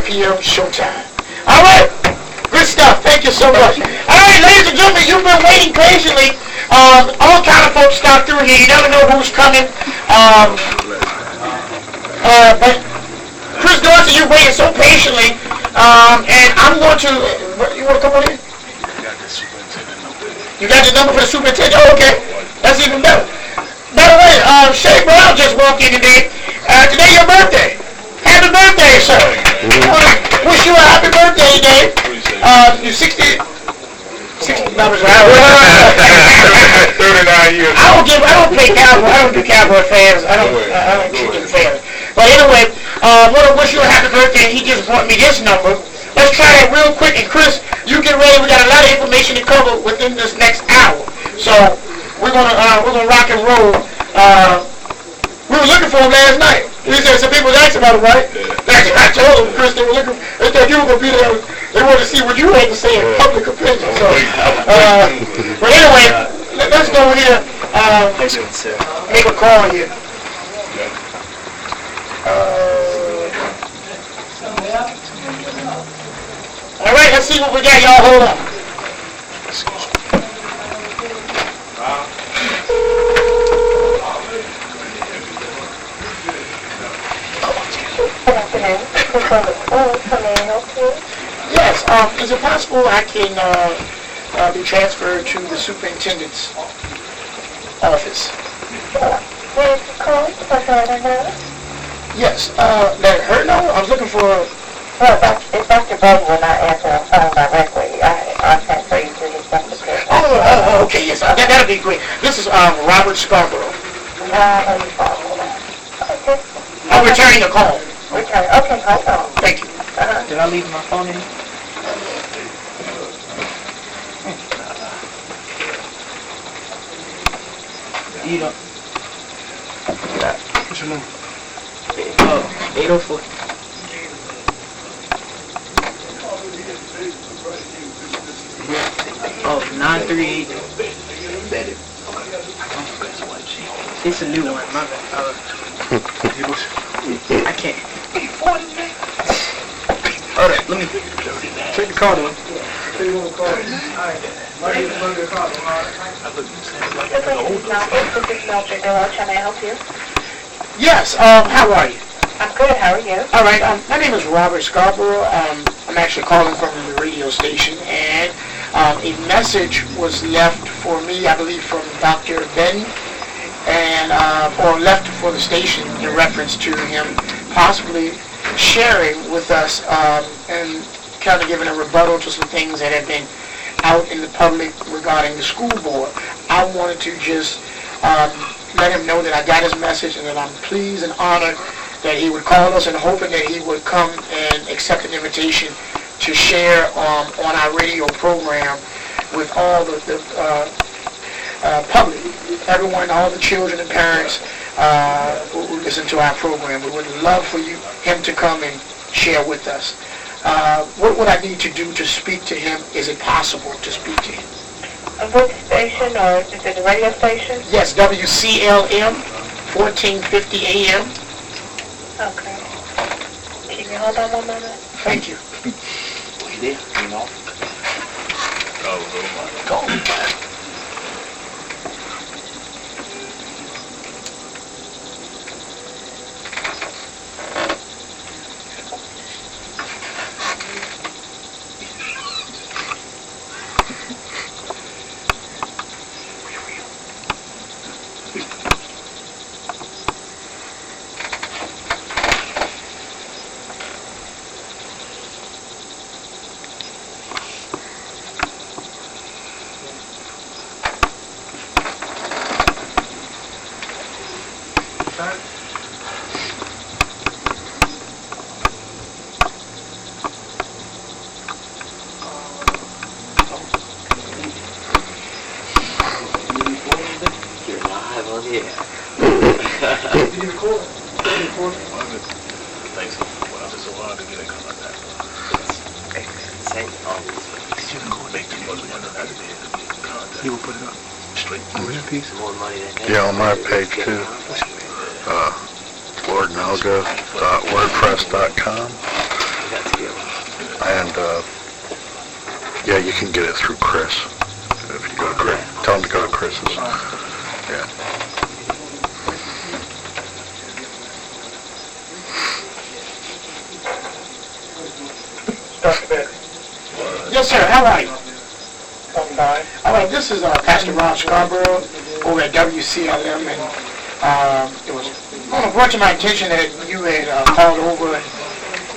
p.m. showtime. All right. Good stuff. Thank you so much. All right, ladies and gentlemen, you've been waiting patiently. All kind of folks stop through here. You never know who's coming. But Chris Dorsey, you've waited so patiently. And I'm going to... You want to come on in? You got the number for the superintendent? Oh, okay. That's even better. By the way, Shay Brown just walked in today. Today your birthday. Happy birthday, sir. I want to wish you a happy birthday, Dave. You're 60 numbers right. 39 years. I don't play Cowboy. I don't do Cowboy fans. I don't do fans. But anyway, I want to wish you a happy birthday. He just brought me this number. Let's try that real quick. And Chris, you get ready. We got a lot of information to cover within this next hour. So we're gonna rock and roll. We were looking for him last night. He said some people was asking about him, right? That's what I told him, Chris. They were looking. They thought you were gonna be there. They wanted to see what you had to say in public opinion. So, but anyway, let's go here. Make a call here. All right, let's see what we got. Y'all hold on. Yes, is it possible I can be transferred to the superintendent's office? Yes, let her know. I was looking for... Well, if Dr. Brady will not answer the phone directly, I'll transfer you to his secretary. Oh, okay, yes, that'll be great. This is Robert Scarborough. Okay. I'm returning a call. Okay, hold on. Thank you. Did I leave my phone in? You don't. What's your number? 804. Oh, 938. It's a new one, my bad. I can't. Alright, let me Take the card in. Can I help you? Yes, how are you? I'm good, how are you? All right, my name is Robert Scarborough. I'm actually calling from the radio station, and a message was left for me, I believe, from Dr. Benton, and or left for the station in reference to him possibly sharing with us and kind of giving a rebuttal to some things that have been out in the public regarding the school board. I wanted to just let him know that I got his message and that I'm pleased and honored that he would call us, and hoping that he would come and accept an invitation to share on our radio program with all the public, everyone, all the children and parents who listen to our program. We would love for him to come and share with us. What would I need to do to speak to him? Is it possible to speak to him? Which station, or is it the radio station? Yes, WCLM, 1450 AM. Okay. Can you hold on 1 moment? Thank you. Wait there, you know. Go. Yeah, on my page too. LordNalga.wordpress.com. yeah, you can get it through Chris. If you go to Chris, tell him to go to Chris's. Yeah. Dr. Beck, Yes, sir. How are you? I'm fine. All right, this is Pastor Ron Scarborough over at WCLM, and it was brought to my attention that you had called over and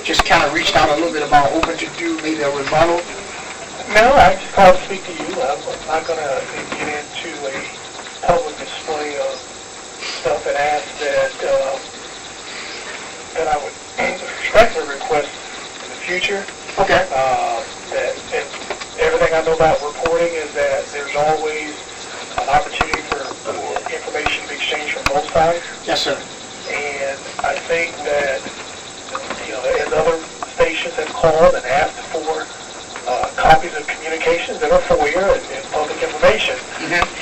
just kind of reached out a little bit about hoping to do maybe a rebuttal. No, I just called to speak to you. I'm not going to get into a public display of stuff and ask that I would respectfully request in the future. Okay. And everything I know about reporting is that there's always an opportunity for information to be exchanged from both sides. Yes, sir. And I think that, as other stations have called and asked for copies of communications that are FOIA and public information,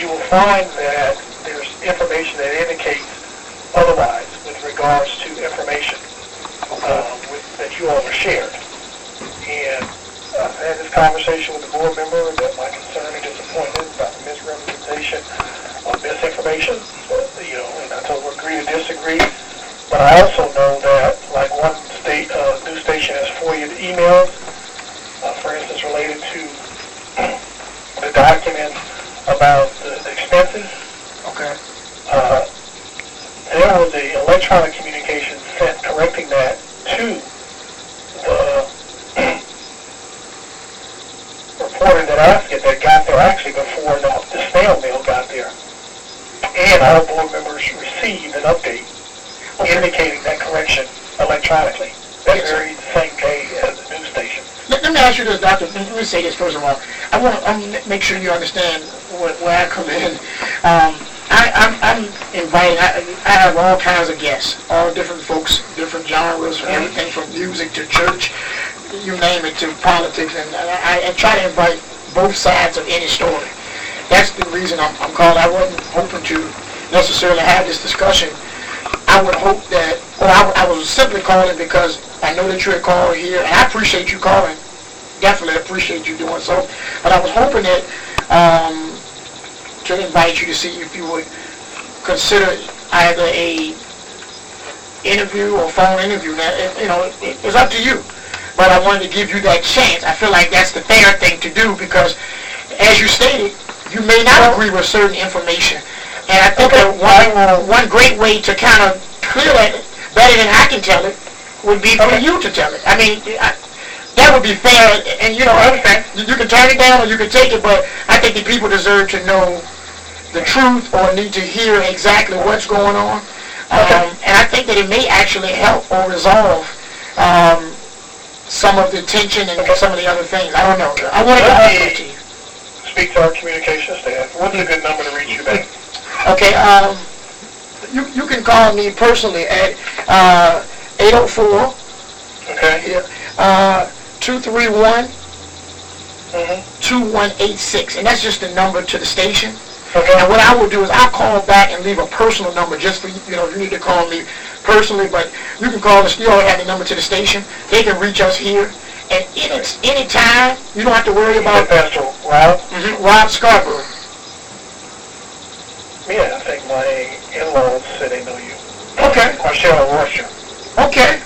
you will find that there's information that indicates otherwise with regards to information that you all have shared. And I've had this conversation with the board member that my concern and disappointment about the misrepresentation of misinformation, and I told her agree to disagree. But I also know that, like one news station has FOIA'd emails, for instance, related to the documents about the expenses. Okay. There was an electronic communication sent correcting that to the reporter that asked it that got there actually before the snail mail got there. And all board members received an update indicating that correction electronically that very same day as the news station. Let me ask you this, Doctor. Let me say this first of all. I want to make sure you understand where I come in. I'm inviting, I have all kinds of guests, all different folks, different genres, from everything from music to church, you name it, to politics, and I try to invite both sides of any story. That's the reason I'm calling. I wasn't hoping to necessarily have this discussion. I would hope that, I was simply calling because I know that you had called here, and I appreciate you calling. Definitely appreciate you doing so. But I was hoping that to invite you to see if you would consider either a interview or phone interview. Now, it's up to you. But I wanted to give you that chance. I feel like that's the fair thing to do because, as you stated, you may not agree with certain information. And I think that one great way to kind of clear that better than I can tell it would be for you to tell it. I mean, that would be fair. And, you can turn it down or you can take it, but I think the people deserve to know the truth or need to hear exactly what's going on. And I think that it may actually help or resolve some of the tension and some of the other things. I don't know. I want to offer it to you. Speak to our communication staff. What's a good number to reach you back? Okay, you can call me personally at 804 Okay. 231-2186, and that's just the number to the station. Okay. And what I will do is I'll call back and leave a personal number just for, if you need to call me personally, but you can call us, you already have the number to the station. They can reach us here. And any time, you don't have to worry about Pastor Rob? Rob Scarborough. Yeah, I think my in-laws said they know you. Okay. Marcella Rocha. Okay.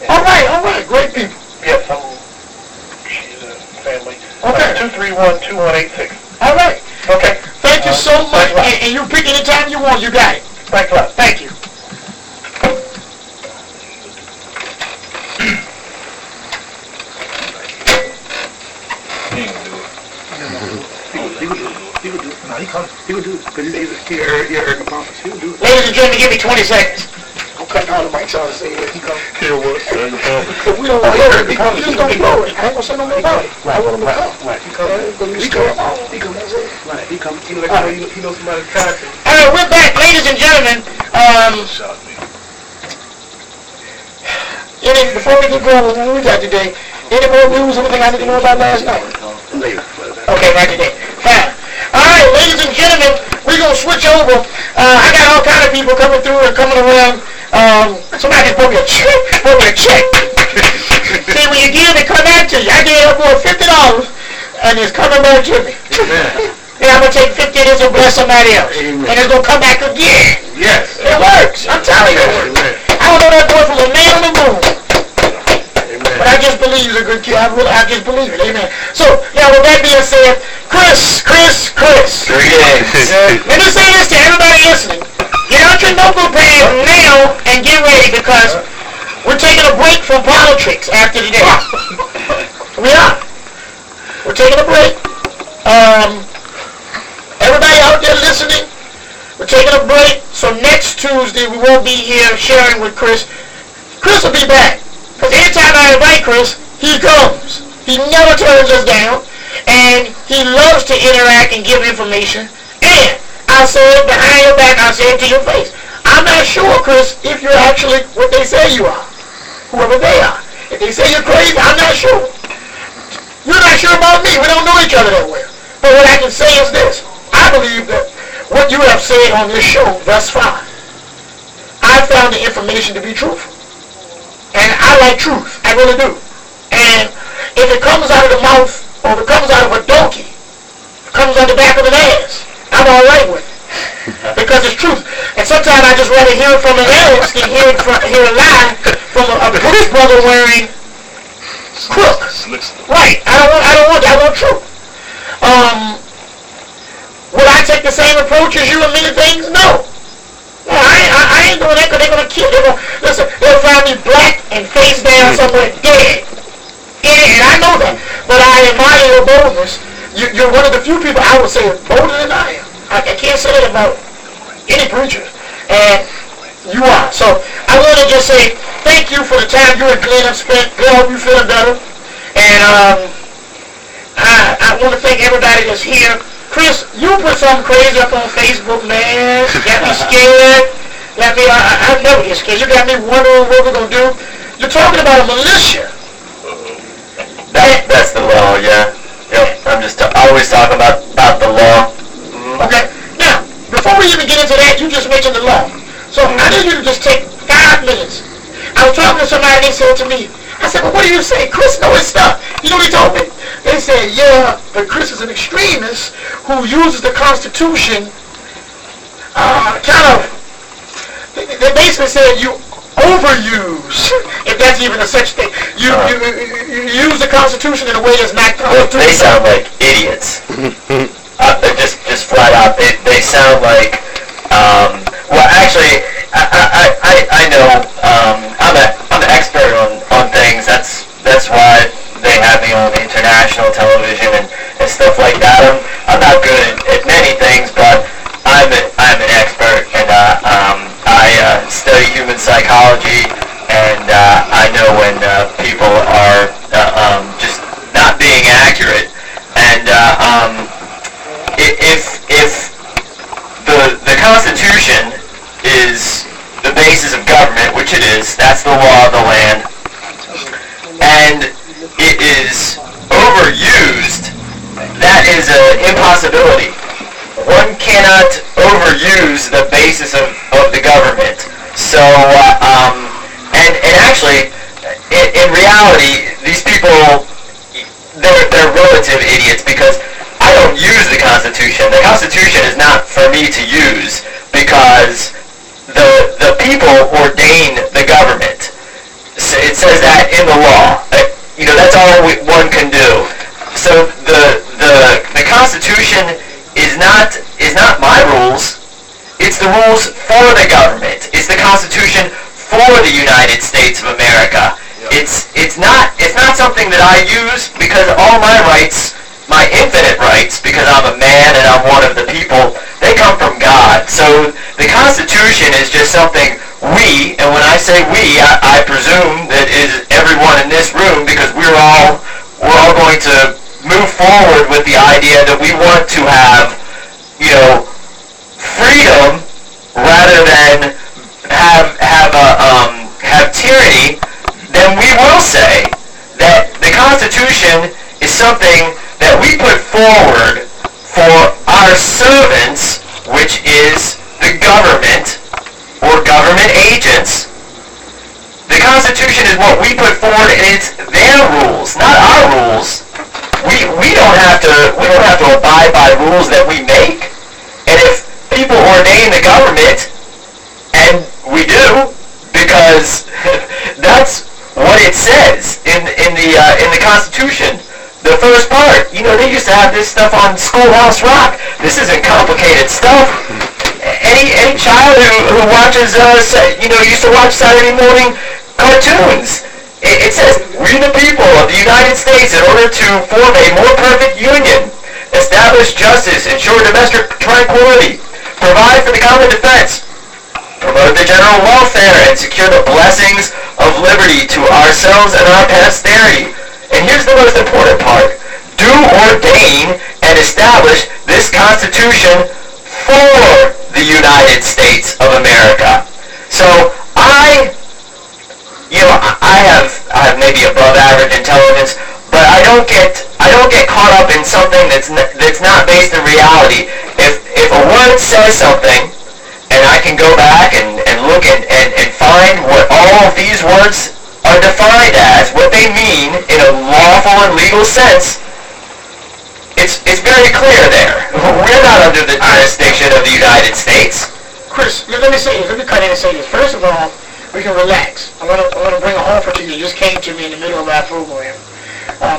All right. Great people. Yes, she's a family. Okay. 231-2186. All right. Okay. Thank you so much. Thanks a lot. And you pick any time you want. You got it. Thanks a lot. Thank you. Ladies and gentlemen, give me 20 seconds. I'm cutting all the mics out to say that. Hear what? If we don't want to hear it, we just don't blow it. I ain't gonna say no more about it. I want him to come. Right. Because we scared him off. He come, that's it. Right. He come. He knows somebody's passing. All right, we're back, ladies and gentlemen. Before we get going, what we got today? Any more news, anything I need to know about last night? Later. Okay, not today. Fine. All right, ladies and gentlemen, we're going to switch over. I got all kind of people coming through and coming around. Somebody just put me a check. See, when you give, it come back to you. I gave that boy $50, and it's coming back to me. And I'm going to take 50 of this and bless somebody else. Amen. And it's going to come back again. Yes. It works. I'm telling you. Amen. I don't know that boy from a man on the moon. Amen. But I just believe he's a good kid. I just believe it. Amen. So, now with that being said, Chris. 3 days. Let me say this to everybody listening. Get out your notebook pad now and get ready because we're taking a break from politics after today. We are. We're taking a break. Everybody out there listening, we're taking a break. So next Tuesday we won't be here sharing with Chris. Chris will be back. Because anytime I invite Chris, he comes. He never turns us down. And he loves to interact and give information. And I say it behind your back, I say it to your face. I'm not sure, Chris, if you're actually what they say you are. Whoever they are. If they say you're crazy, I'm not sure. You're not sure about me. We don't know each other that well. But what I can say is this. I believe that what you have said on this show thus far, I found the information to be truthful. And I like truth. I really do. And if it comes out of the mouth, or if it comes out of a donkey, if it comes out the back of an ass, I'm all right with it. Because it's truth. And sometimes I just rather hear it from an ass than hear a lie from a British brother wearing crook. Right. I don't want that. I want truth. Would I take the same approach as you in many things? No. No, I ain't doing that because they're going to kill. Listen, they'll find me black and face down somewhere dead. And I know that. But I admire your boldness. You're one of the few people I would say is bolder than I am. I can't say that about any preacher. And you are. So I want to just say thank you for the time you and Glenn have spent. Glenn, I hope you're feeling better. And I want to thank everybody that's here. Chris, you put something crazy up on Facebook, man. Got me scared. I never get scared. You got me wondering what we're going to do. You're talking about a militia. That's the law, yeah. Yep. I always talk about the law. Okay. Now, before we even get into that, you just mentioned the law. So I need you to just take 5 minutes. I was talking to somebody and they said to me, I said, well, what do you say? Chris knows his stuff. You know what he told me? They said, yeah, but Chris is an extremist who uses the Constitution they basically said you overuse, if that's even a such thing. You use the Constitution in a way that's not constitutional. They sound like idiots. Just flat out. They sound like, well, actually, I know, I'm an expert on things. That's why they have me on international television and stuff like that. I'm not good at many things, but I'm an expert, and I study human psychology, and I know when people are just not being accurate. And if the Constitution is the basis of government, which it is, that's the law of the land, and it is overused, that is an impossibility. One cannot overuse the basis of the government. So, and actually, in reality, these people, they're relative idiots, because I don't use the Constitution. The Constitution is not for me to use, because the people ordain the government. So it says that in the law. That's all one can do. So the Constitution is not my rules. It's the rules for the government. It's the Constitution for the United States of America. It's not something that I use, because all my rights, my infinite rights, because I'm a man and I'm one of the people, they come from God. So the Constitution is just something we, and when I say we, I presume that it is everyone in this room, because we're all going to move forward with the idea that we want to have, freedom rather than have tyranny. Then we will say that the Constitution is something that we put forward for our servants, which is the government or government agents. The Constitution is what we put forward, and it's their rules, not our rules. We don't have to abide by rules that we make. And if people ordain the government, and we do, because that's what it says in the Constitution. The first part, they used to have this stuff on Schoolhouse Rock. This isn't complicated stuff. Any child who watches, used to watch Saturday morning cartoons, it says, "We the people of the United States, in order to form a more perfect union, establish justice, ensure domestic tranquility, provide for the common defense, promote the general welfare, and secure the blessings of liberty to ourselves and our posterity." And here's the most important part. Do ordain and establish this Constitution for the United States of America. So I have maybe above average intelligence, but I don't get caught up in something that's not based in reality. If a word says something, and I can go back and look and find what all of these words are defined as, what they mean in a lawful and legal sense, it's very clear there. We're not under the jurisdiction of the United States. Chris, let me say this. Let me cut in and say this. First of all, we can relax. I want to bring an offer to you. It just came to me in the middle of our program.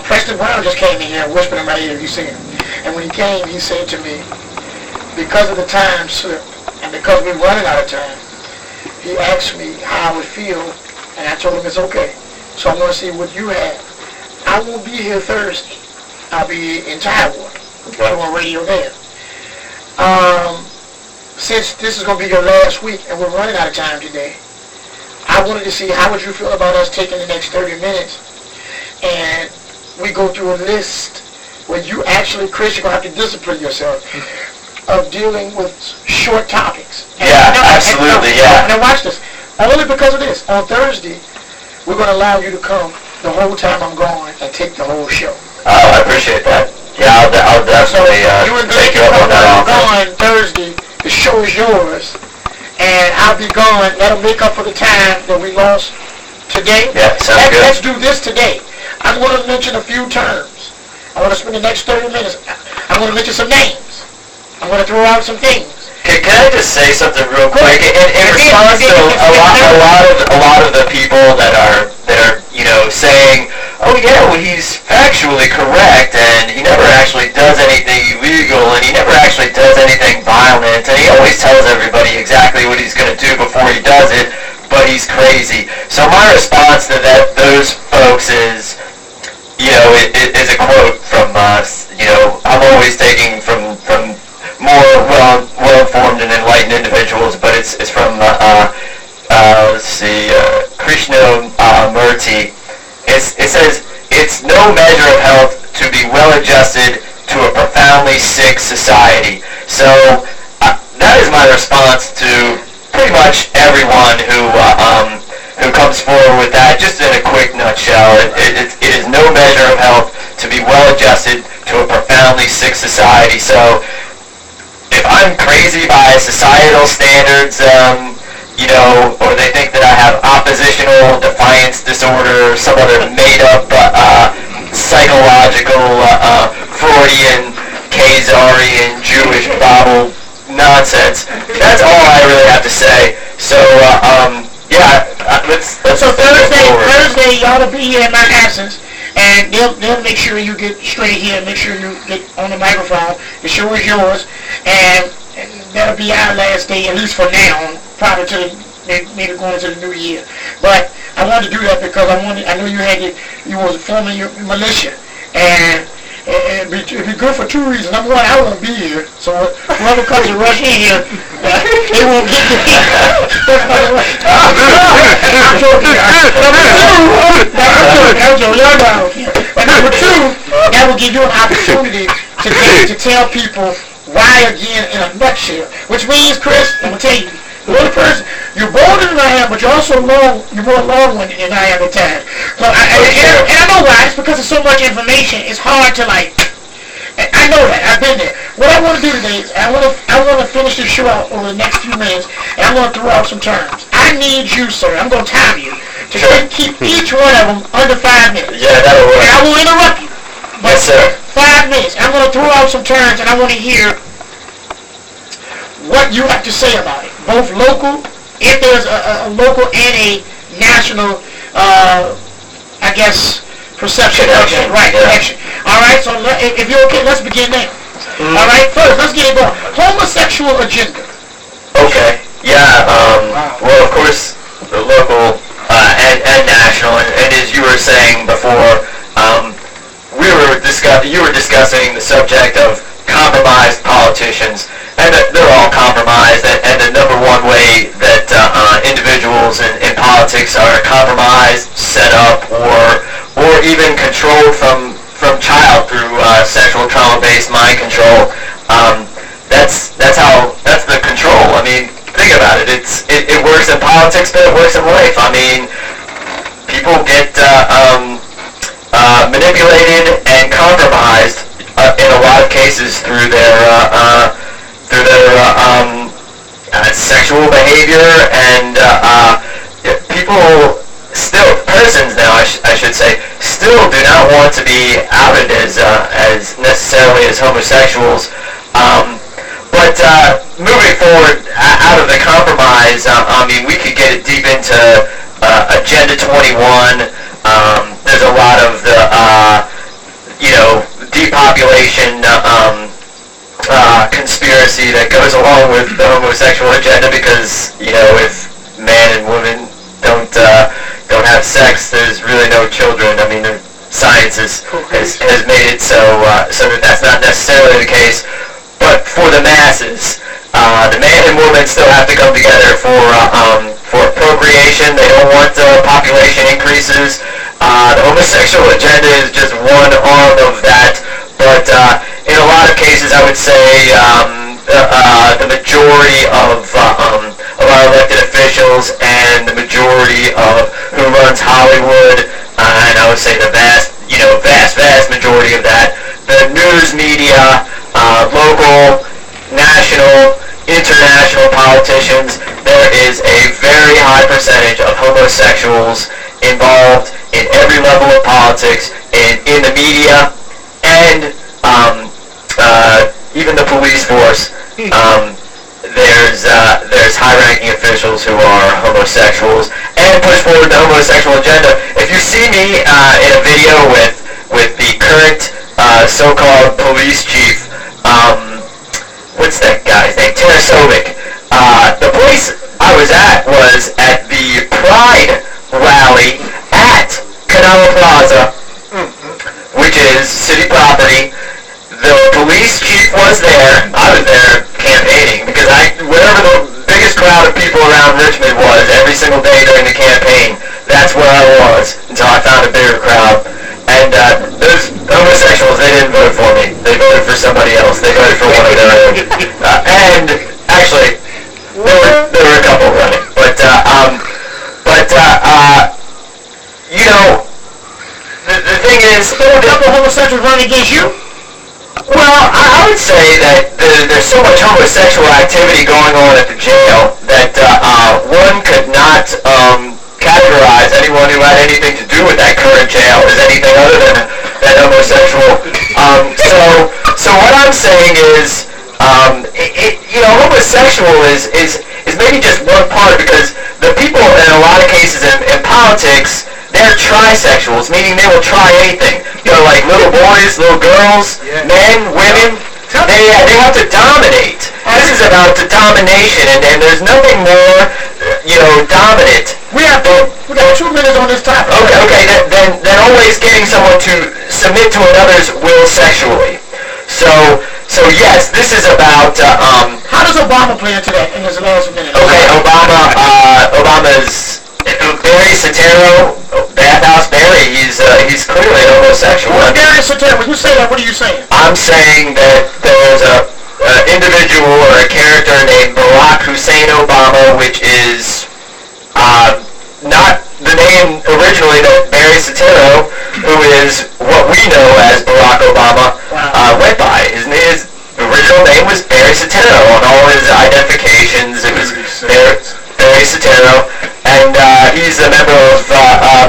Preston Brown just came in here and whispered in my ear. He said, and when he came, he said to me, because of the time slip and because we're running out of time, he asked me how I would feel, and I told him it's okay. So I want to see what you have. I won't be here Thursday. I'll be in Tidewater on radio there. Since this is going to be your last week and we're running out of time today, I wanted to see how would you feel about us taking the next 30 minutes and we go through a list where you actually, Chris, you're going to have to discipline yourself of dealing with short topics. Absolutely. Now watch this. Only because of this. On Thursday, we're going to allow you to come the whole time I'm gone and take the whole show. Oh, I appreciate that. Yeah, I'll definitely you and take Blake you up on that are offer. gone Thursday. The show is yours, and I'll be gone. That'll make up for the time that we lost today. Yeah, sounds good. Let's do this today. I'm going to mention a few terms. I want to spend the next 30 minutes. I'm going to mention some names. I'm going to throw out some things. Can I just say something real quick? In response to a lot of the people that are saying, oh yeah, well he's factually correct and he never actually does anything illegal and he never actually does anything violent and he always tells everybody exactly what he's going to do before he does it, but he's crazy. So my response to those folks is, is a quote from I'm always taking from more well-informed and enlightened individuals, but it's from Krishnamurti. It says, "It's no measure of health to be well-adjusted to a profoundly sick society." So that is my response to pretty much everyone who comes forward with that. Just in a quick nutshell, it is no measure of health to be well-adjusted to a profoundly sick society. So if I'm crazy by societal standards, or they think that I have oppositional defiance disorder or some other made-up psychological Freudian, Khazarian, Jewish Bible nonsense, that's all I really have to say. So, let's So Thursday, y'all to be here in my absence, and they'll make sure you get straight here, make sure you get on the microphone. The show is yours, and that'll be our last day, at least for now, probably to maybe going into the new year. But I wanted to do that because I know you was forming your militia, and it'd be good for two reasons. Number one, I won't be here, so whoever comes to rush in here, they won't get me. I'm joking. But number two, that will give you an opportunity to tell people why again in a nutshell. Which means, Chris, I'm gonna tell you, you're the person, you're bolder than I am, but you're also you're more long-winded than I am at times. So and I know why. It's because of so much information. It's hard to I know that. I've been there. What I want to do today is I want to finish this show out over the next few minutes, and I'm going to throw out some terms. I need you, sir. I'm going to time you to keep each one of them under 5 minutes. Yeah, that'll And I work. will interrupt you. But Yes, sir. 5 minutes. I'm going to throw out some terms, and I want to hear what you have to say about it. Both local, if there's a local and a national, I guess, perception of Connection, it. Right, yeah. connection. All right, so if you're okay, let's begin now. All right, first, let's get it going. Homosexual agenda. Okay. Yeah. Well, of course, the local and national, and as you were saying before, you were discussing the subject of compromised politicians, and that they're all compromised. And the number one way that individuals in politics are compromised, set up, or even controlled from child through sexual trauma-based mind control. That's the control. I mean, think about it. It works in politics, but it works in life. I mean, people get manipulated and compromised in a lot of cases through their sexual behavior, and people still, persons now, I should say, still do not want to be outed as necessarily as homosexuals. But moving forward, out of the compromise, I mean, we could get it deep into Agenda 21. There's a lot of the, depopulation conspiracy that goes along with the homosexual agenda, because, if man and woman don't have sex, there's really no children. I mean, science has made it so that that's not necessarily the case. But for the masses, the man and woman still have to come together for procreation. They don't want population increases. The homosexual agenda is just one arm of that. But in a lot of cases, I would say the majority of our elected officials and the majority of who runs Hollywood, and I would say the vast majority of that, the news media, local, national, international politicians, there is a very high percentage of homosexuals involved in every level of politics, in the media, and even the police force. There's high-ranking officials who are homosexuals and push forward the homosexual agenda. If you see me in a video with the current so-called police chief, what's that guy's name? Tarasovic. The place I was at the Pride rally at Canal Plaza, which is city property. The police chief was there. I was there campaigning because wherever the biggest crowd of people around Richmond was every single day during the campaign, that's where I was until I found a bigger crowd. And those homosexuals, they didn't vote for me. They voted for somebody else. They voted for one of their own. And actually, there were a couple running. But the thing is, There were a couple of homosexuals running against you? well, I would say that there's so much homosexual activity going on at the jail that one could not categorize anyone who had anything to do with that current jail as anything other than homosexual. So what I'm saying is, homosexual is maybe just one part, because the people in a lot of cases in politics, they're trisexuals, meaning they will try anything. Like little boys, little girls, men, women. They have to dominate. This is about the domination, and there's nothing more, dominant. We got 2 minutes on this topic. Okay. Then always getting someone to submit to another's will sexually. So yes, this is about. How does Obama play into that in his last minute? Okay, Obama's Barry Soetoro, Bathhouse Barry. He's clearly a homosexual. Well, Barry Soetoro, when you say that, what are you saying? I'm saying that there's a individual or a character named Barack Hussein Obama, which is not the name originally that Barry Soetoro, who is what we know as Barack Obama, went by. His all his identifications. It was Barry Soetoro, and he's a member of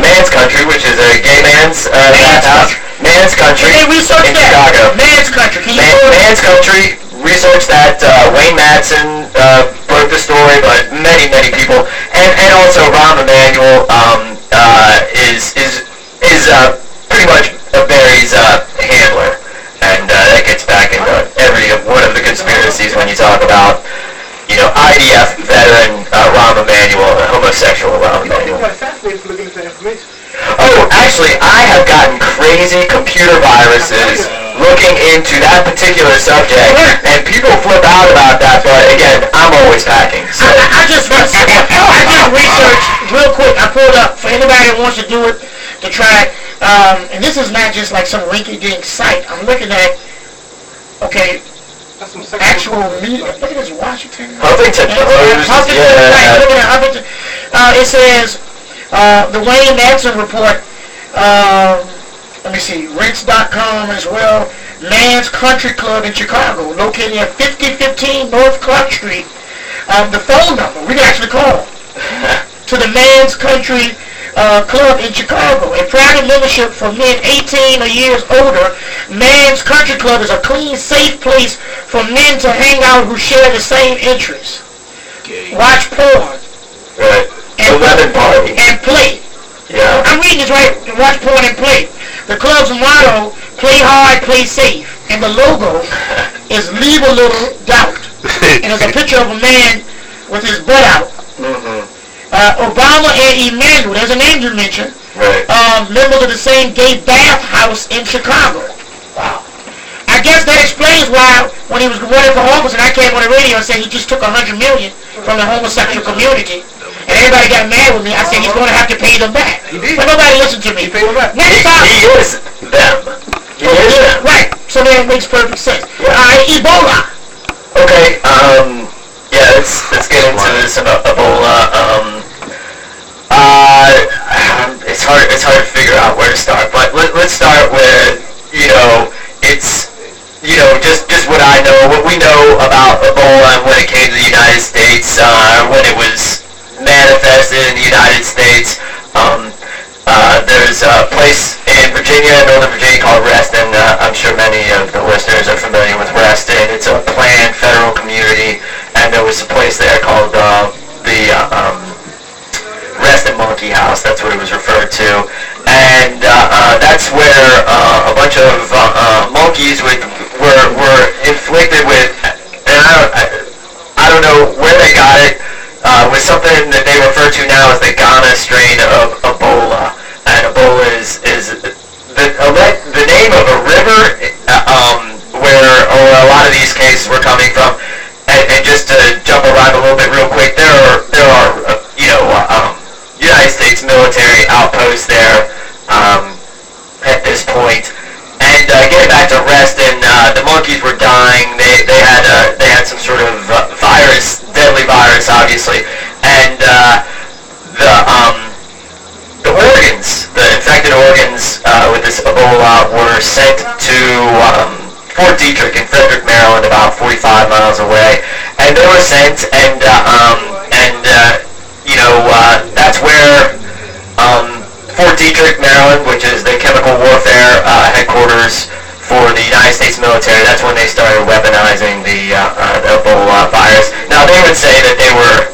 Man's Country, which is a gay man's bathhouse. Man's Country Hey, research in that. Chicago. Man's Country. Can you Man's Country, research that. Wayne Madsen broke the story, but many people, and also Rahm Emanuel is pretty much Barry's handler, and that gets back into every one of the conspiracies when you talk about, IDF veteran Rahm Emanuel, homosexual Rahm Emanuel. Fascinated for looking at that information. Oh, actually, I have gotten crazy computer viruses looking into that particular subject, and people flip out about that, but again, I'm always packing, so. I just researched real quick. I pulled up for anybody that wants to do it, to try it. And this is not just like some rinky-dink site. I'm looking at, okay, actual media. Look at this, Washington. Huffington Post, Huffington, yeah. right, look at Huffington. It says, the Wayne Madsen report, let me see, Rents.com as well. Man's Country Club in Chicago, located at 5015 North Clark Street. The phone number, we can actually call to the Man's Country Club in Chicago. A private membership for men 18 or years older, Man's Country Club is a clean, safe place for men to hang out who share the same interests. Watch porn. Right. And 11 party. And play. Yeah. I'm reading this right. Watch porn and play. The club's motto, play hard, play safe. And the logo is leave a little doubt. And there's a picture of a man with his butt out. Mm-hmm. Obama and Emanuel, there's a name you mentioned, Right. members of the same gay bathhouse in Chicago. Wow. I guess that explains why when he was running for office and I came on the radio and said he just took $100 million from the homosexual community, and everybody got mad with me, I said he's going to have to pay them back. But nobody listened to me. Next time. He is them. He is them. Right. So that makes perfect sense. Ebola. Okay, yeah, let's get into some Ebola. It's hard to figure out where to start, but let's start with, it's, just what I know, what we know about Ebola and when it came to the United States, when it was manifested in the United States. There's a place in Northern Virginia called Reston. I'm sure many of the listeners are familiar with Reston. It's a planned federal community, and there was a place there called the Reston Monkey House. That's what it was referred to, and that's where a bunch of monkeys were inflicted with, and I don't know where they got it. With something that they refer to now as the Ghana strain of Ebola. And Ebola is the name of a river where a lot of these cases were coming from. And just to jump around a little bit real quick, there are United States military outposts there at this point. And getting back to Reston, the monkeys were dying. They had some sort of virus, deadly virus, obviously, and the organs, the infected organs with this Ebola were sent to Fort Detrick in Frederick, Maryland, about 45 miles away, and they were sent, and that's where Fort Detrick, Maryland, which is the chemical warfare headquarters for the United States military, that's when they started weaponizing the Ebola virus. Now, they would say that they were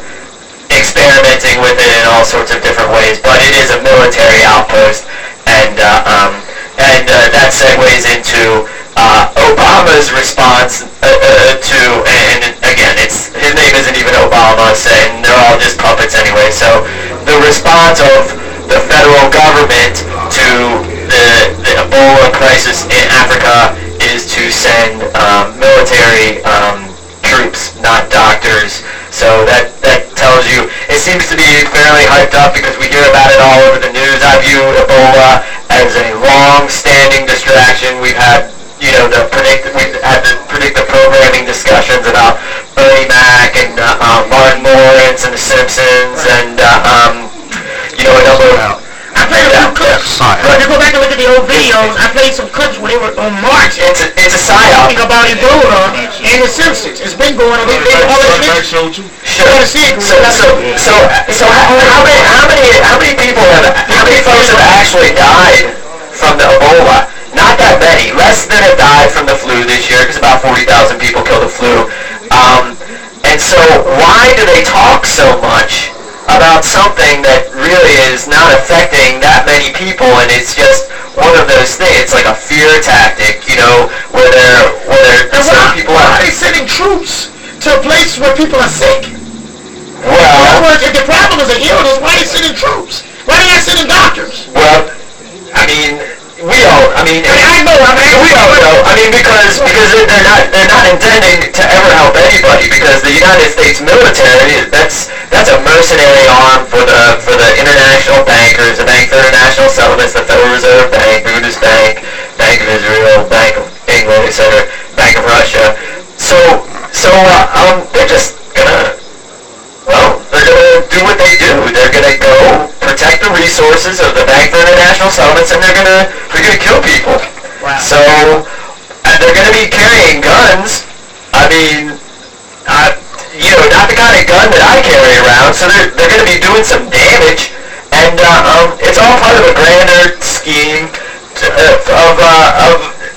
experimenting with it in all sorts of different ways, but it is a military outpost, and that segues into Obama's response to, and again, his name isn't even Obama, and they're all just puppets anyway, so the response of the federal government to the Ebola crisis in Africa is to send military troops, not doctors. So that tells you, it seems to be fairly hyped up because we hear about it all over the news. I view Ebola as a long-standing distraction. We've had, we've had the predictive programming discussions about Bernie Mac and Martin Lawrence and The Simpsons and a number of... I played a few clips. If you go back and look at the old videos, I played some clips where they were on March It's a psyop. talking about Ebola and the Simpsons. It's been going on. They already mentioned. Sure. You gotta see it. So how many people how many folks have actually died from the Ebola? Not that many. Less than have died from the flu this year, because about 40,000 people killed the flu. And so why do they talk so much about something that really is not affecting that many people, and it's just one of those things? It's like a fear tactic, you know, where they're And sending people why out. are they sending troops to places where people are sick? In other Well, words, if the problem is an illness, why are they sending troops? Why are they not sending doctors? I mean, we don't. I mean, I know. we don't know. I mean, because they're not intending to ever help anybody. Because the United States military, that's a mercenary arm for the international bankers, the Bank for International Settlements, the Federal Reserve Bank, Buddhist Bank, Bank of Israel, Bank of England, etc., Bank of Russia. So they're just gonna. Well, they're going to do what they do. They're going to go protect the resources of the Bank for International Settlements, and they're going to kill people. Wow. So, and they're going to be carrying guns. I mean, not the kind of gun that I carry around. So they're going to be doing some damage, and it's all part of a grander scheme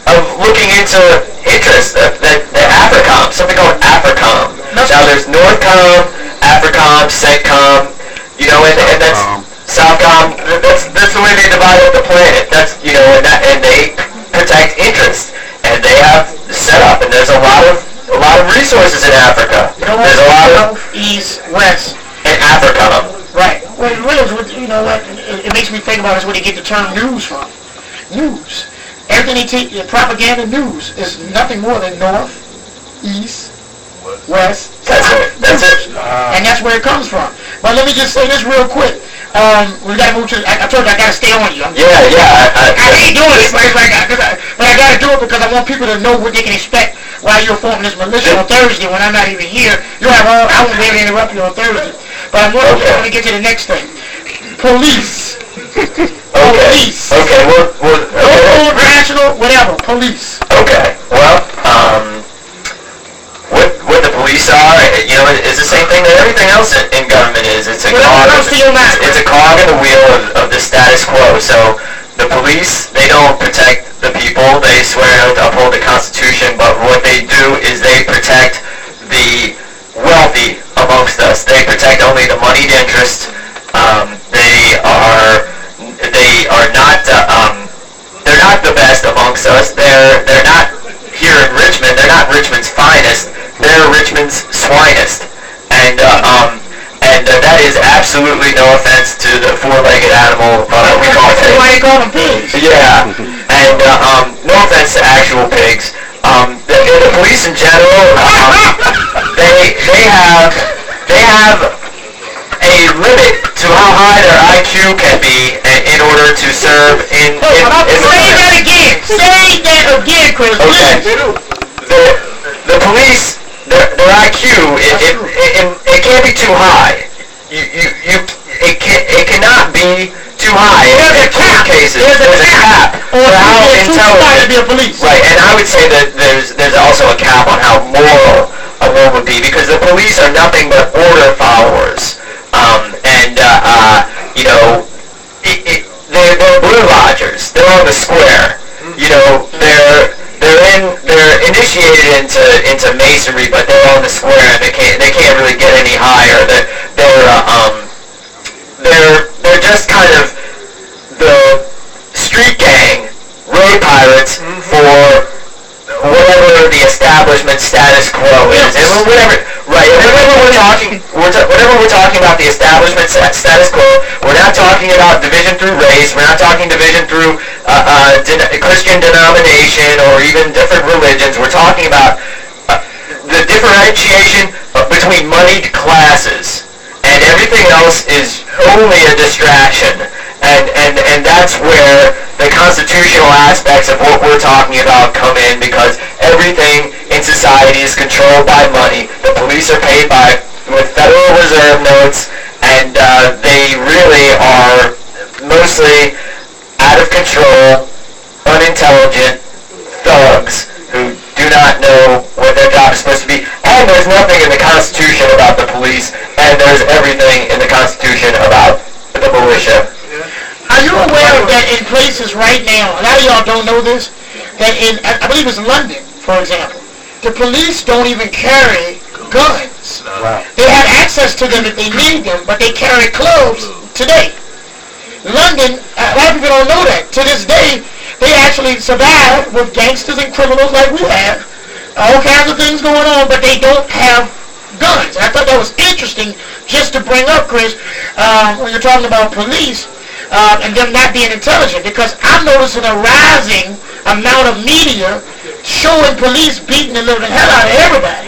of looking into interests. The AFRICOM, something called AFRICOM. Now there's NORTHCOM, AFRICOM, CENTCOM, and that's SOUTHCOM. That's the way they divide up the planet. That's and they protect interests, and they have set up. And there's a lot of resources in Africa. There's a lot of East, West. in AFRICOM. Right. Well, really, what it makes me think about is where they get the term news from. News. Everything they take, propaganda news, is nothing more than North, East, West. That's it. And that's where it comes from. But let me just say this real quick. We gotta move to. I told you I gotta stay on you. I hate doing it, but I gotta do it because I want people to know what they can expect while you're forming this militia on Thursday when I'm not even here. I won't be able to interrupt you on Thursday. But I'm going to get to the next thing. Police. Police. Okay. Local, national, whatever. Police. Okay. Well, what the police are, is the same thing that everything else in government is. It's a cog in the wheel of the status quo. So the police, they don't protect the people. They swear to uphold the Constitution, but what they do is they protect the wealthy amongst us. They protect only the moneyed interest. They are not. They're not the best amongst us. They're not here in Richmond. They're not Richmond's finest. They're Richmond's swinest. And that is absolutely no offense to the four-legged animal we call pigs. Why you call them pigs? Yeah, and no offense to actual pigs. The police in general, they have a limit to how high their IQ can be in order to serve in Say that again. Say that again, Chris. Okay. The police, their IQ, it can't be too high. It cannot be too high. There's a cap. Cases. There's a cap Or for how too smart to be a intelligent. police. Right, and I would say that there's also a cap on how moral a one would be, because the police are nothing but order followers. They're Blue Lodgers. They're on the square. They're initiated into masonry, but they're on the square, and they can't really get any higher. They're just kind of the street gang, road pirates for whatever the establishment status quo is, and whatever we're talking about the establishment status quo, we're not talking about division through race, we're not talking division through Christian denomination or even different religions. We're talking about the differentiation between moneyed classes, and everything else is only a distraction. And that's where the constitutional aspects of what we're talking about come in, because everything in society is controlled by money. The police are paid with Federal Reserve notes, and they really are mostly out of control, unintelligent, and there's nothing in the Constitution about the police, and there's everything in the Constitution about the militia. Are you aware that in places right now, a lot of y'all don't know this, that in, I believe it's London, for example, the police don't even carry guns. They have access to them if they need them, but they carry clubs today. London, a lot of people don't know that. To this day, they actually survive with gangsters and criminals like we have. All kinds of things going on, but they don't have guns. And I thought that was interesting just to bring up, Chris, when you're talking about police and them not being intelligent, because I'm noticing a rising amount of media showing police beating the living hell out of everybody.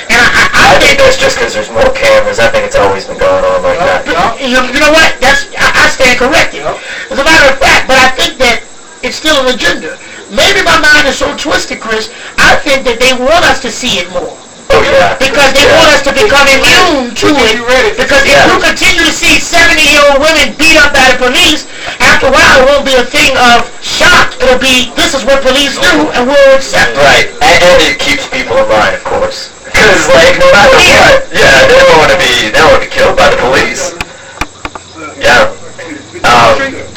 And I think that's just because there's more cameras. I think it's always been going on like that. You know what? I stand corrected. As a matter of fact, but I think that it's still an agenda. Maybe my mind is so twisted, Chris. I think that they want us to see it more. Oh, yeah. Because they want us to become immune to it. Because if you continue to see 70-year-old women beat up by the police, after a while it won't be a thing of shock. It'll be, this is what police do, and we'll accept it. Right, and it keeps people in line, of course. Because, like, no matter what, yeah, they don't want to be killed by the police. Yeah.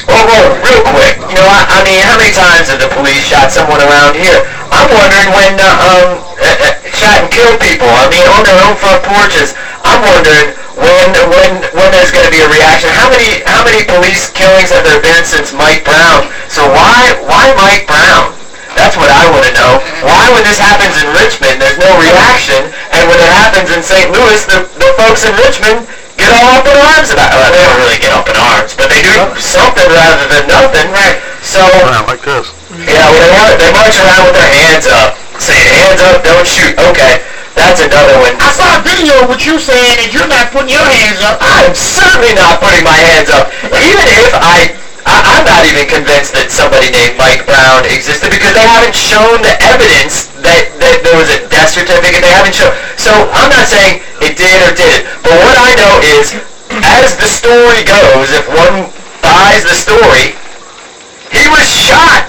Well, real quick, you know, I mean, how many times have the police shot someone around here? I'm wondering when, shot and killed people, I mean, on their own front porches. I'm wondering when there's going to be a reaction. How many police killings have there been since Mike Brown? So why Mike Brown? That's what I want to know. Why, when this happens in Richmond, there's no reaction, and when it happens in St. Louis, the folks in Richmond get all up in arms about it. Well, they don't really get up in arms, but they do something rather than nothing. Right. So, Like this. yeah, well, they march around with their hands up, saying, hands up, don't shoot. Okay, that's another one. I saw a video with you saying that you're not putting your hands up. I'm certainly not putting my hands up, even if I'm not even convinced that somebody named Mike Brown existed, because they haven't shown the evidence that there was a death certificate. They haven't shown. So I'm not saying it did or didn't, but what I know is, as the story goes, if one buys the story, he was shot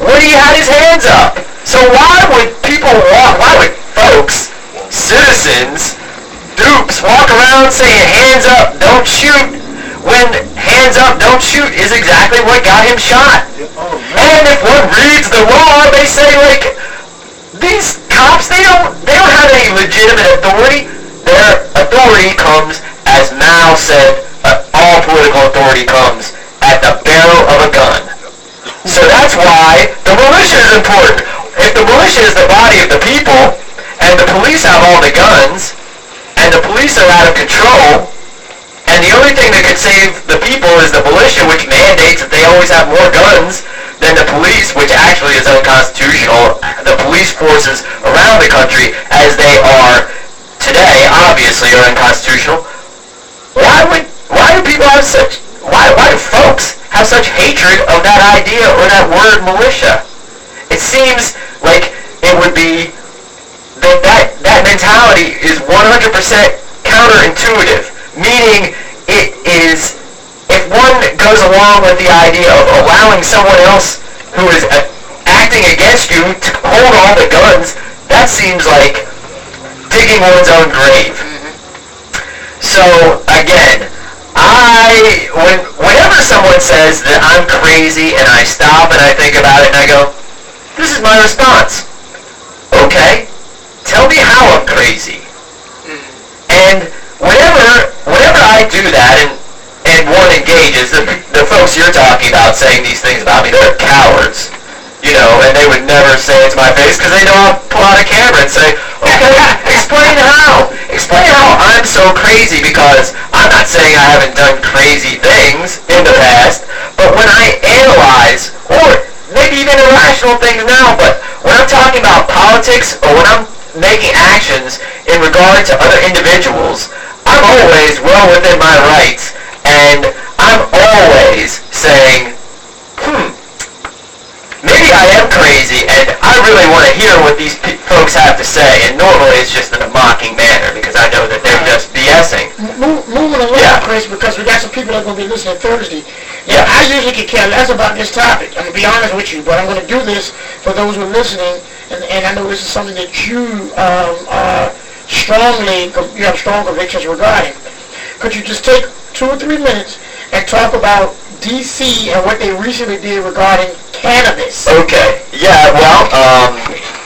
when he had his hands up. So why would folks, citizens, dupes, walk around saying hands up, don't shoot, when hands up, don't shoot is exactly what got him shot? And if one reads the law, they say, like, these cops, they don't have any legitimate authority. Their authority comes, as Mao said, all political authority comes at the barrel of a gun. So that's why the militia is important. If the militia is the body of the people, and the police have all the guns, and the police are out of control, and the only thing that could save the people is the militia, which mandates that they always have more guns than the police, which actually is unconstitutional. The police forces around the country, as they are today, obviously are unconstitutional. Why do people have such, why do folks have such hatred of that idea or that word militia? It seems like it would be, that mentality is 100% counterintuitive. Meaning, it is, if one goes along with the idea of allowing someone else who is acting against you to hold all the guns, that seems like digging one's own grave. So, again, whenever someone says that I'm crazy and I stop and I think about it and I go, this is my response. Okay, tell me how I'm crazy. And whenever I do that, and one engages, the folks you're talking about saying these things about me, they're cowards, you know, and they would never say it to my face because they know I'll pull out a camera and say, okay, explain how I'm so crazy, because I'm not saying I haven't done crazy things in the past, but when I analyze, or maybe even irrational things now, but when I'm talking about politics, or when I'm making actions in regard to other individuals, I'm always well within my rights, and I'm always saying, maybe I am crazy, and I really want to hear what these folks have to say, and normally it's just in a mocking manner, because I know that they're just BSing. Moving along, Chris, because we got some people that are going to be listening Thursday. Yeah. I usually could care less about this topic. I'm going to be honest with you, but I'm going to do this for those who are listening, and I know this is something that you you have strong convictions regarding. Could you just take 2 or 3 minutes and talk about D.C. and what they recently did regarding cannabis? Okay. Yeah, well,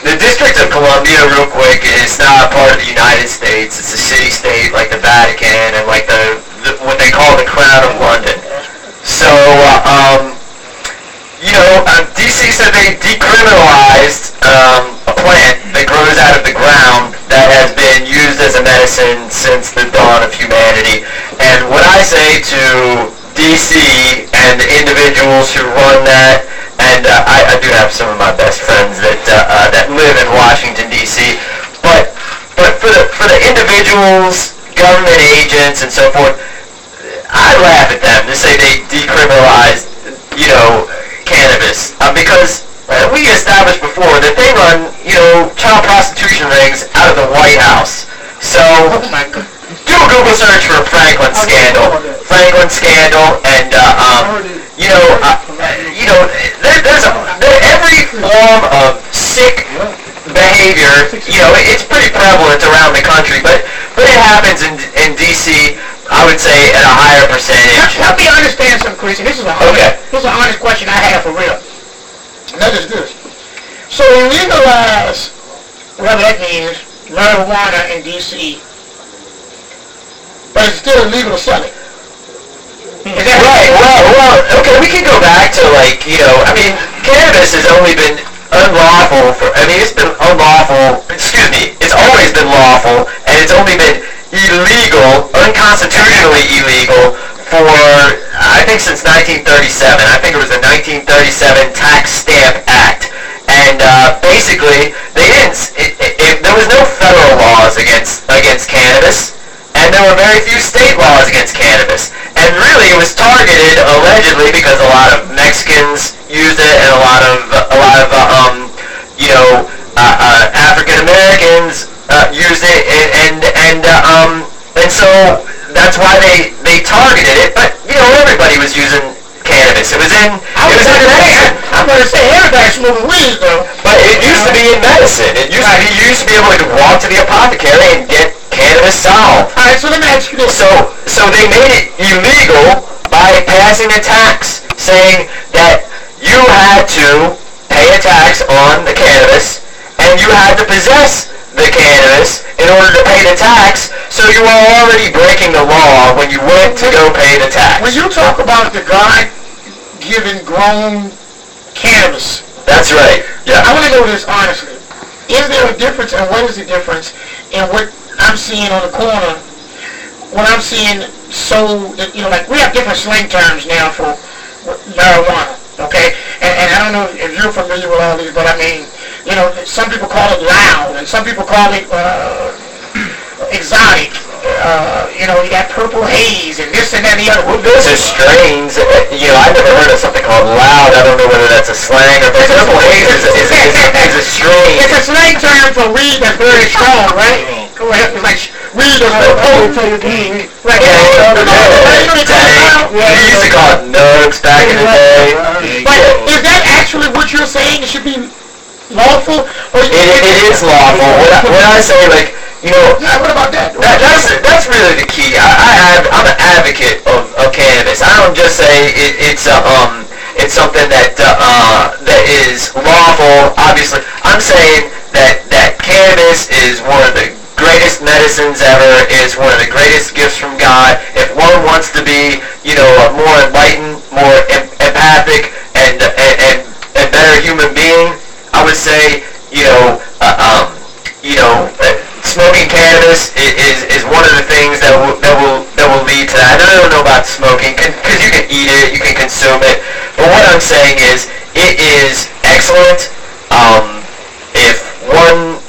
the District of Columbia, real quick, is not part of the United States. It's a city-state like the Vatican and like the what they call the Crown of London. So, D.C. said they decriminalized a plant that grows out of the ground that has been used as a medicine since the dawn of humanity. And what I say to D.C. and the individuals who run that, and I do have some of my best friends that live in Washington, D.C., but for the individuals, government agents, and so forth, I laugh at them to say they decriminalized, cannabis, because we established before that they run, child prostitution rings out of the White House. So, do a Google search for Franklin scandal, and every form of sick behavior, it's pretty prevalent around the country, but it happens in D.C. I would say at a higher percentage. Help me understand something, Chris. This is an honest question I have for real. And that is this. So they legalize, whatever that means, marijuana in D.C., but it's still illegal to sell it. Is that Right, well, okay, we can go back to cannabis has only been unlawful it's been unlawful, it's always been lawful, and it's only been illegal, unconstitutionally illegal, for, I think since 1937. I think it was the 1937 Tax Stamp Act. And basically, there was no federal laws against cannabis, and there were very few state laws against cannabis. And really, it was targeted allegedly because a lot of Mexicans used it, and a lot of African Americans used it, and so that's why they targeted it. But everybody was using cannabis. It was in medicine. I'm going to say everybody's smoking weed, though. But it used to be in medicine. You used to be able to walk to the apothecary and get cannabis solved. All right, so let me ask you this. So they made it illegal by passing a tax, saying that you had to pay a tax on the cannabis, and you had to possess the cannabis in order to pay the tax, so you were already breaking the law when you went to go pay the tax. When you talk about the God-given grown cannabis, That's right, yeah. I want to know this honestly. Is there a difference, and what is the difference in what I'm seeing on the corner, when I'm seeing we have different slang terms now for marijuana, okay? And I don't know if you're familiar with all these, but some people call it loud, and some people call it exotic. You got purple haze, and this and that and the other. Well, those are strains. I've never heard of something called loud. I don't know whether that's a slang or purple haze is a strain. It's a slang term for weed that's very strong, right? It's like weed that's very potent. Right. We used to call it nugs back in the day. But is that actually what you're saying? It should be lawful? It is lawful. When I say what about that? That's really the key. I'm an advocate of cannabis. I don't just say it's something that is lawful. Obviously, I'm saying that cannabis is one of the greatest medicines ever. Is one of the greatest gifts from God. If one wants to be, a more enlightened, more empathic, and better human being, I would say, smoking cannabis is one of the things that will lead to that. I don't know about smoking, because you can eat it, you can consume it, but what I'm saying is, it is excellent. If one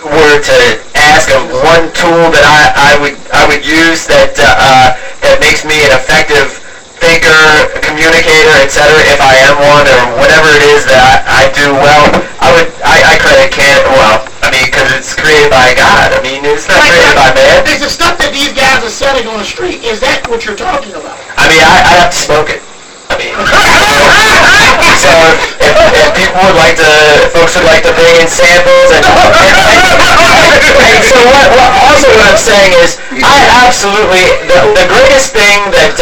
were to ask of one tool that I would use that makes me an effective thinker, communicator, etc., if I am one, or whatever it is that I do well, I credit cannabis, because it's created by God. It's not created by man. Is the stuff that these guys are selling on the street, is that what you're talking about? I have to smoke it. So if folks would like to bring in samples and And so also what I'm saying is, I absolutely, the greatest thing that,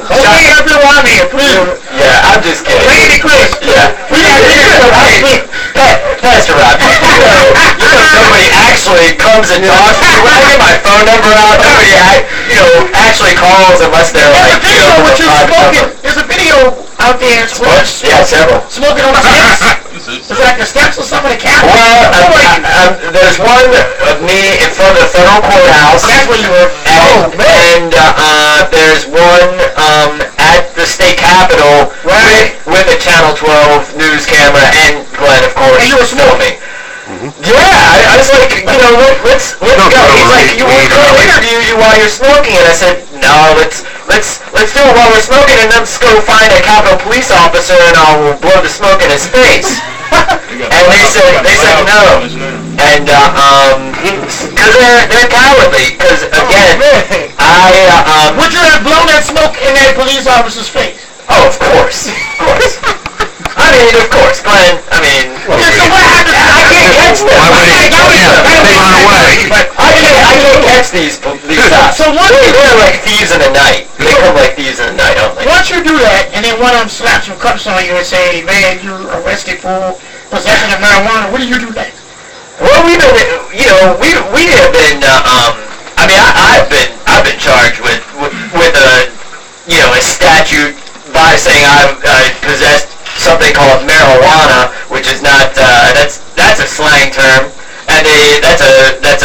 Okay, everyone here, please. yeah, I'm just kidding. Lady Chris. Yeah. Hey, Pastor Rob, you know nobody actually comes and talks to me. When I get my phone number out, nobody, actually calls unless they're There's like, a video with you smoking. There's a video out there Yeah, several. smoking on the steps. Is it like the steps or something? The Capitol? Well, there's one of me in front of the federal courthouse. That's where you were. And there's one at the state capitol with a Channel 12 news camera and Glenn, of course, And you were filming. Yeah, I was like, let's go. He's like, we'll interview you while you're smoking, and I said, no, let's do it while we're smoking, and let's go find a Capitol police officer, and I'll blow the smoke in his face. And they said no, and because they're cowardly. Because again, Would you have blown that smoke in that police officer's face? Oh, of course. I mean, of course, Glenn. I mean, So what happened? I can't catch them. They run away. I can't catch these cops. So what? They're like thieves in the night. They come like thieves in the night, don't they? Once you do that, and then one of them slaps some cuffs on you and say, man, you arrested for possession of marijuana, what do you do next? Well, we've been, we have been. I mean, I've been charged with a statute by saying I possessed something called marijuana, which is not. That's a slang term, and that's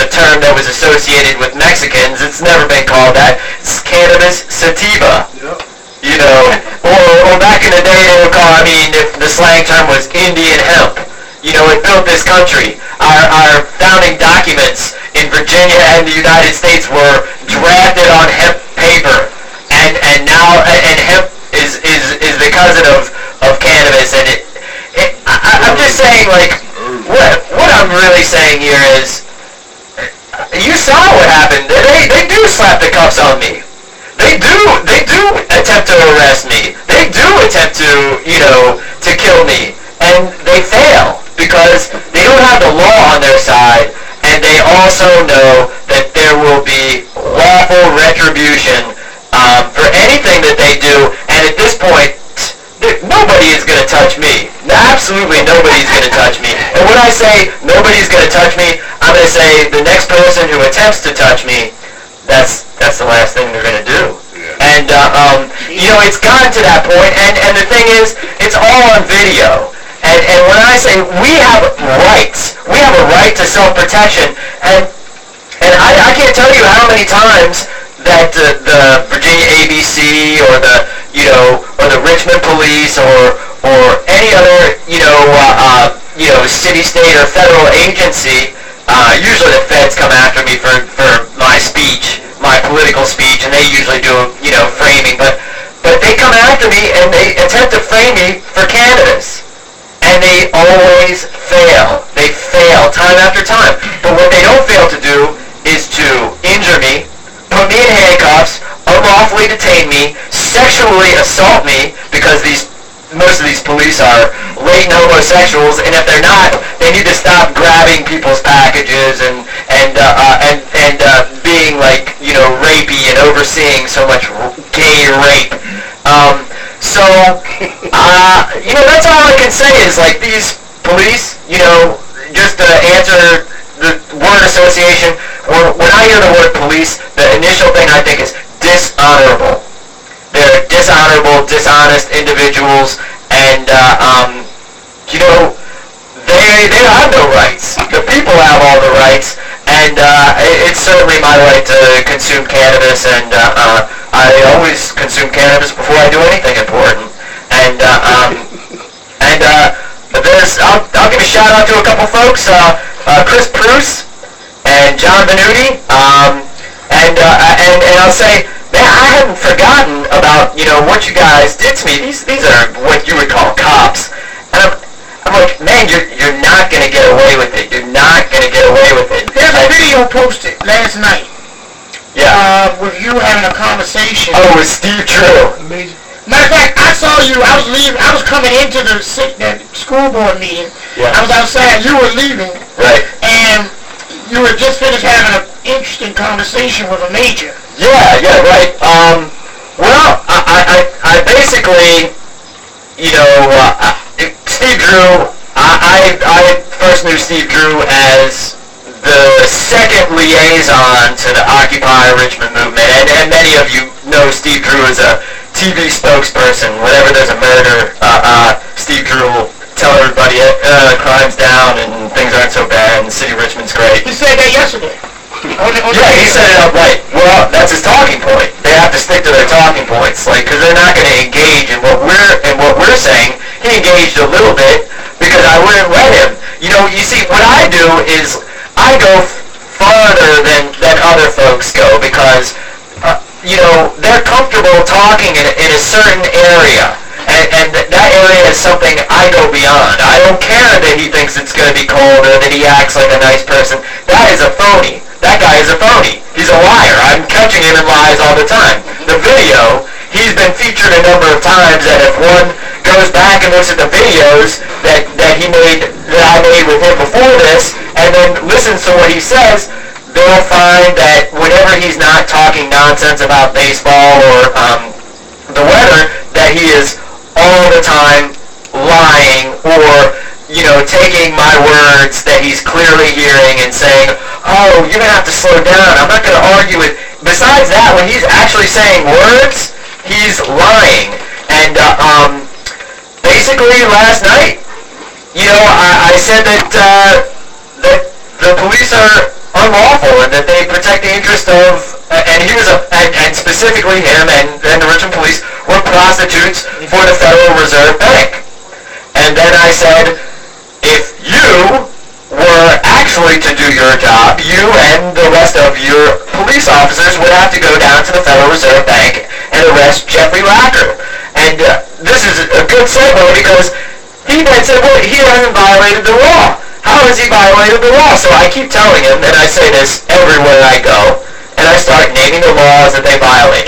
a term that was associated with Mexicans. It's never been called that. It's cannabis sativa. Or back in the day they would call. I mean, if the slang term was Indian hemp. It built this country. Our founding documents in Virginia and the United States were drafted on hemp paper, and now hemp is the cousin of cannabis, and I'm just saying, like, what I'm really saying here is, you saw what happened. They do slap the cuffs on me. They do attempt to arrest me. They do attempt to kill me, and they fail. Because they don't have the law on their side, and they also know that there will be lawful retribution for anything that they do, and at this point, nobody is going to touch me. Absolutely nobody's going to touch me. And when I say nobody's going to touch me, I'm going to say the next person who attempts to touch me, that's the last thing they're going to do. And, it's gotten to that point, and the thing is, it's all on video. And when I say we have rights, we have a right to self-protection, and I can't tell you how many times that the Virginia ABC or the Richmond Police or any other city, state, or federal agency, usually the feds come after me for my speech, my political speech, and they usually do framing, but they come after me and they attempt to frame me for cannabis. And they always fail. They fail time after time. But what they don't fail to do is to injure me, put me in handcuffs, unlawfully detain me, sexually assault me, because most of these police are latent homosexuals, and if they're not, they need to stop grabbing people's packages and being like, rapey and overseeing so much gay rape. That's all I can say is, like, these police, just to answer the word association, when I hear the word police, the initial thing I think is dishonorable. They're dishonorable, dishonest individuals, and, they have no rights. The people have all the rights, and it's certainly my right to consume cannabis, and I always consume cannabis before I do anything important. And I'll give a shout out to a couple folks, Chris Bruce and John Venuti, and I'll say, man, I haven't forgotten about what you guys did to me. These are what you would call cops, and I'm like, man, you're not gonna get away with it. You're not gonna get away with it. There's a video posted last night. Yeah. With you having a conversation. Oh, with Steve Drew. Matter of fact, I saw you. I was coming into the school board meeting. Yeah. I was outside. You were leaving. Right. And You were just finished having an interesting conversation with a major. Yeah, right. Well, I basically, Steve Drew, I first knew Steve Drew as the second liaison to the Occupy Richmond movement, and many of you know Steve Drew as a TV spokesperson. Whenever there's a murder, Steve Drew will tell everybody crime's down and things aren't so bad and the city of Richmond's great. You said that yesterday. Yeah, he said it outright. Well, that's his talking point. They have to stick to their talking points, because they're not going to engage in what we're saying. He engaged a little bit because I wouldn't let him. You see, what I do is I go farther than other folks go because they're comfortable talking in a certain area. And that area is something I go beyond. I don't care that he thinks it's going to be cold or that he acts like a nice person. That is a phony. That guy is a phony. He's a liar. I'm catching him in lies all the time. The video, he's been featured a number of times, and if one goes back and looks at the videos that I made with him before this, and then listens to what he says, they'll find that whenever he's not talking nonsense about baseball or the weather, that he is all the time lying or, taking my words that he's clearly hearing and saying, oh, you're going to have to slow down. I'm not going to argue with... Besides that, when he's actually saying words, he's lying. And basically last night, I said that the police are unlawful and that they protect the interest of... And he was and specifically him and the Richmond police were prostitutes for the Federal Reserve Bank. And then I said, if you were actually to do your job, you and the rest of your police officers would have to go down to the Federal Reserve Bank and arrest Jeffrey Lacker. And this is a good segue because he then said, well, he hasn't violated the law. How has he violated the law? So I keep telling him, and I say this everywhere I go, and I start naming the laws that they violated.